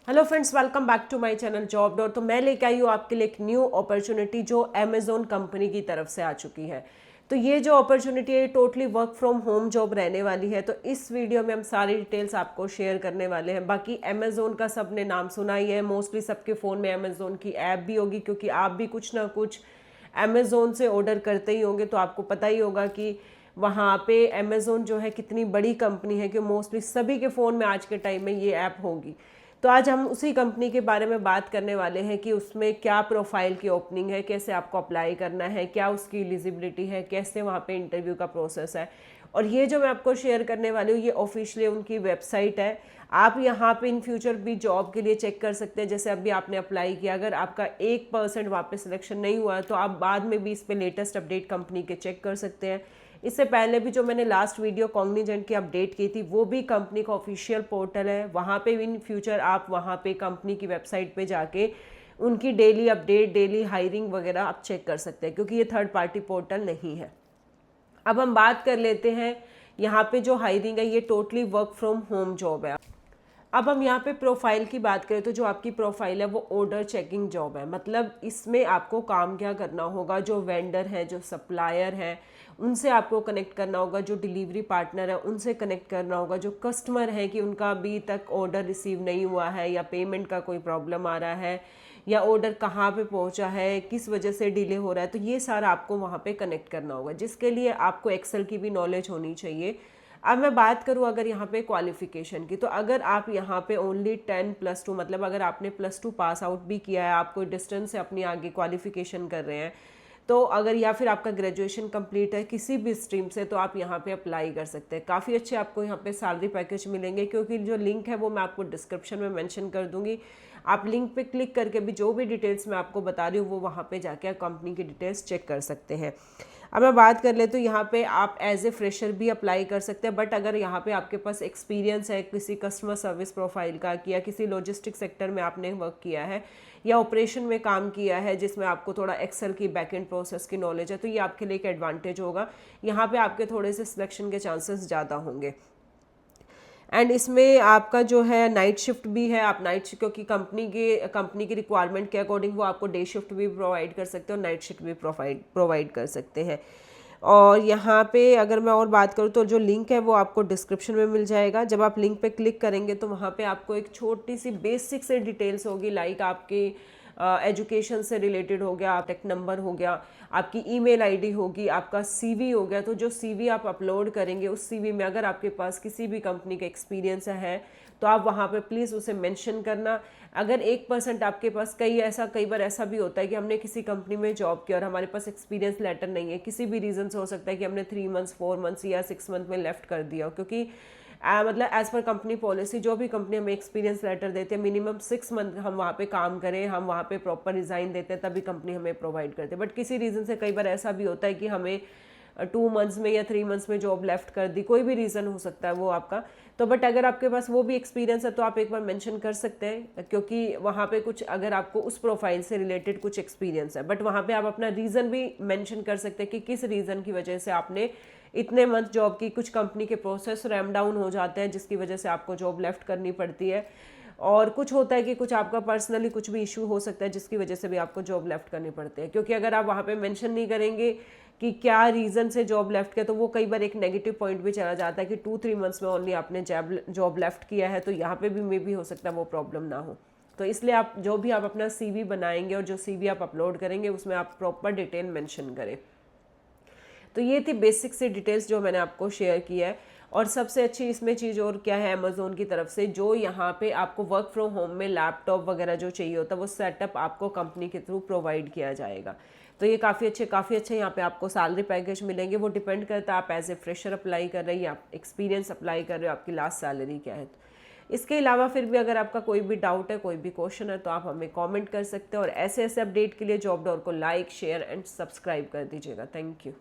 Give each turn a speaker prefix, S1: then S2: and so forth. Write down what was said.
S1: Hello friends, welcome back to my channel job dot. तो मैं लेके आई हूँ आपके लिए एक न्यू अपॉर्चुनिटी जो अमेजोन कंपनी की तरफ से आ चुकी है। तो ये जो अपॉर्चुनिटी है totally work from home job रहने वाली है। तो इस वीडियो में हम सारी डिटेल्स आपको शेयर करने वाले हैं। बाकी अमेजोन का सबने नाम सुना ही है, मोस्टली सबके फ़ोन में अमेजोन की ऐप भी होगी, क्योंकि आप भी कुछ ना कुछ अमेजोन से ऑर्डर करते ही होंगे। तो आपको पता ही होगा कि वहाँ पे अमेजोन जो है कितनी बड़ी कंपनी है कि मोस्टली सभी के फ़ोन में आज के टाइम में ये ऐप होगी। तो आज हम उसी कंपनी के बारे में बात करने वाले हैं कि उसमें क्या प्रोफाइल की ओपनिंग है, कैसे आपको अप्लाई करना है, क्या उसकी एलिजिबिलिटी है, कैसे वहाँ पे इंटरव्यू का प्रोसेस है। और ये जो मैं आपको शेयर करने वाली हूँ ये ऑफिशियली उनकी वेबसाइट है। आप यहाँ पे इन फ्यूचर भी जॉब के लिए चेक कर सकते हैं। जैसे अभी आपने अप्लाई किया, अगर आपका 1% वहाँ पे सिलेक्शन नहीं हुआ तो आप बाद में भी इस पर लेटेस्ट अपडेट कंपनी के चेक कर सकते हैं। इससे पहले भी जो मैंने लास्ट वीडियो कॉग्निजेंट की अपडेट की थी वो भी कंपनी का ऑफिशियल पोर्टल है। वहाँ पे इन फ्यूचर आप वहाँ पे कंपनी की वेबसाइट पे जाके उनकी डेली अपडेट, डेली हायरिंग वगैरह आप चेक कर सकते हैं, क्योंकि ये थर्ड पार्टी पोर्टल नहीं है। अब हम बात कर लेते हैं, यहाँ पे जो हायरिंग है ये totally work from home job है। अब हम यहाँ पे प्रोफाइल की बात करें तो जो आपकी प्रोफाइल है वो ऑर्डर चेकिंग जॉब है। मतलब इसमें आपको काम क्या करना होगा, जो वेंडर है, जो सप्लायर है, उनसे आपको कनेक्ट करना होगा, जो डिलीवरी पार्टनर है उनसे कनेक्ट करना होगा, जो कस्टमर है कि उनका अभी तक ऑर्डर रिसीव नहीं हुआ है या पेमेंट का कोई प्रॉब्लम आ रहा है या ऑर्डर कहाँ पे पहुँचा है, किस वजह से डिले हो रहा है, तो ये सारा आपको वहाँ पे कनेक्ट करना होगा, जिसके लिए आपको एक्सेल की भी नॉलेज होनी चाहिए। अब मैं बात करूँ अगर यहाँ पे क्वालिफिकेशन की, तो अगर आप यहाँ पे ओनली 10+2, मतलब अगर आपने +2 पास आउट भी किया है, आप कोई डिस्टेंस से अपनी आगे क्वालिफिकेशन कर रहे हैं, तो अगर या फिर आपका ग्रेजुएशन कंप्लीट है किसी भी स्ट्रीम से, तो आप यहाँ पे अप्लाई कर सकते हैं। काफ़ी अच्छे आपको यहाँ पे सैलरी पैकेज मिलेंगे, क्योंकि जो लिंक है वो मैं आपको डिस्क्रिप्शन में मेंशन कर दूंगी। आप लिंक पे क्लिक करके भी जो भी डिटेल्स मैं आपको बता रही हूँ वो वहाँ पे जाके आप कंपनी की डिटेल्स चेक कर सकते हैं। अब मैं बात कर ले तो यहाँ पे आप एज ए फ्रेशर भी अप्लाई कर सकते हैं, बट अगर यहाँ पे आपके पास एक्सपीरियंस है किसी कस्टमर सर्विस प्रोफाइल का, या किसी लॉजिस्टिक सेक्टर में आपने वर्क किया है या ऑपरेशन में काम किया है जिसमें आपको थोड़ा एक्सेल की बैकएंड प्रोसेस की नॉलेज है, तो ये आपके लिए एक एडवांटेज होगा। यहाँ पे आपके थोड़े से सिलेक्शन के चांसेस ज़्यादा होंगे। एंड इसमें आपका जो है नाइट शिफ्ट भी है। आप नाइट शिफ्ट, क्योंकि कंपनी की रिक्वायरमेंट के अकॉर्डिंग वो आपको डे शिफ्ट भी प्रोवाइड कर सकते हैं और नाइट शिफ्ट भी प्रोवाइड कर सकते हैं। और यहाँ पे अगर मैं और बात करूँ तो जो लिंक है वो आपको डिस्क्रिप्शन में मिल जाएगा। जब आप लिंक पे क्लिक करेंगे तो वहाँ पे आपको एक छोटी सी बेसिक से डिटेल्स होगी, लाइक आपकी एजुकेशन से रिलेटेड हो गया, टेक नंबर हो गया, आपकी ईमेल आईडी होगी, आपका सीवी हो गया। तो जो सीवी आप अपलोड करेंगे उस सीवी में अगर आपके पास किसी भी कंपनी का एक्सपीरियंस है तो आप वहाँ पे प्लीज़ उसे मेंशन करना। अगर 1% आपके पास, कई बार ऐसा भी होता है कि हमने किसी कंपनी में जॉब किया और हमारे पास एक्सपीरियंस लेटर नहीं है, किसी भी रीज़न से हो सकता है कि हमने 3 मंथ्स, 4 मंथ्स या 6 मंथ में लेफ्ट कर दिया हो, क्योंकि मतलब एज पर कंपनी पॉलिसी जो भी कंपनी हमें एक्सपीरियंस लेटर देते हैं मिनिमम 6 मंथ हम वहाँ पे काम करें, हम वहाँ पे प्रॉपर रिजाइन देते हैं, तभी कंपनी हमें प्रोवाइड करते हैं। बट किसी रीज़न से कई बार ऐसा भी होता है कि हमें 2 मंथ्स में या 3 मंथ्स में जॉब लेफ्ट कर दी, कोई भी रीज़न हो सकता है वो आपका। तो बट अगर आपके पास वो भी एक्सपीरियंस है तो आप एक बार मेंशन कर सकते हैं, क्योंकि वहाँ पे कुछ अगर आपको उस प्रोफाइल से रिलेटेड कुछ एक्सपीरियंस है, बट वहाँ पे आप अपना रीज़न भी मेंशन कर सकते हैं कि किस रीज़न की वजह से आपने इतने मंथ जॉब की। कुछ कंपनी के प्रोसेस रैम डाउन हो जाते हैं जिसकी वजह से आपको जॉब लेफ्ट करनी पड़ती है, और कुछ होता है कि कुछ आपका पर्सनली कुछ भी इशू हो सकता है जिसकी वजह से भी आपको जॉब लेफ्ट करनी पड़ती है। क्योंकि अगर आप वहाँ पे मेंशन नहीं करेंगे कि क्या रीज़न से जॉब लेफ्ट किया, तो वो कई बार एक नेगेटिव पॉइंट भी चला जाता है कि 2-3 मंथ्स में ओनली आपने जॉब लेफ्ट किया है, तो यहाँ पे भी मे भी हो सकता है वो प्रॉब्लम ना हो। तो इसलिए आप जो भी आप अपना सीवी बनाएंगे और जो सीवी आप अपलोड करेंगे उसमें आप प्रॉपर डिटेल मेंशन करें। तो ये थी बेसिक सी डिटेल्स जो मैंने आपको शेयर की है। और सबसे अच्छी इसमें चीज़ और क्या है अमेजोन की तरफ से, जो यहाँ पे आपको वर्क फ्रॉम होम में लैपटॉप वगैरह जो चाहिए होता है वो सेटअप आपको कंपनी के थ्रू प्रोवाइड किया जाएगा। तो ये काफ़ी अच्छे यहाँ पे आपको सैलरी पैकेज मिलेंगे। वो डिपेंड करता है आप एज ए फ्रेशर अप्लाई कर रहे हैं या एक्सपीरियंस अप्लाई कर रहे हो, आपकी लास्ट सैलरी क्या है। इसके अलावा फिर भी अगर आपका कोई भी डाउट है, कोई भी क्वेश्चन है, तो आप हमें कमेंट कर सकते हैं। और ऐसे ऐसे अपडेट के लिए जॉब डॉट को लाइक, शेयर एंड सब्सक्राइब कर दीजिएगा। Thank you.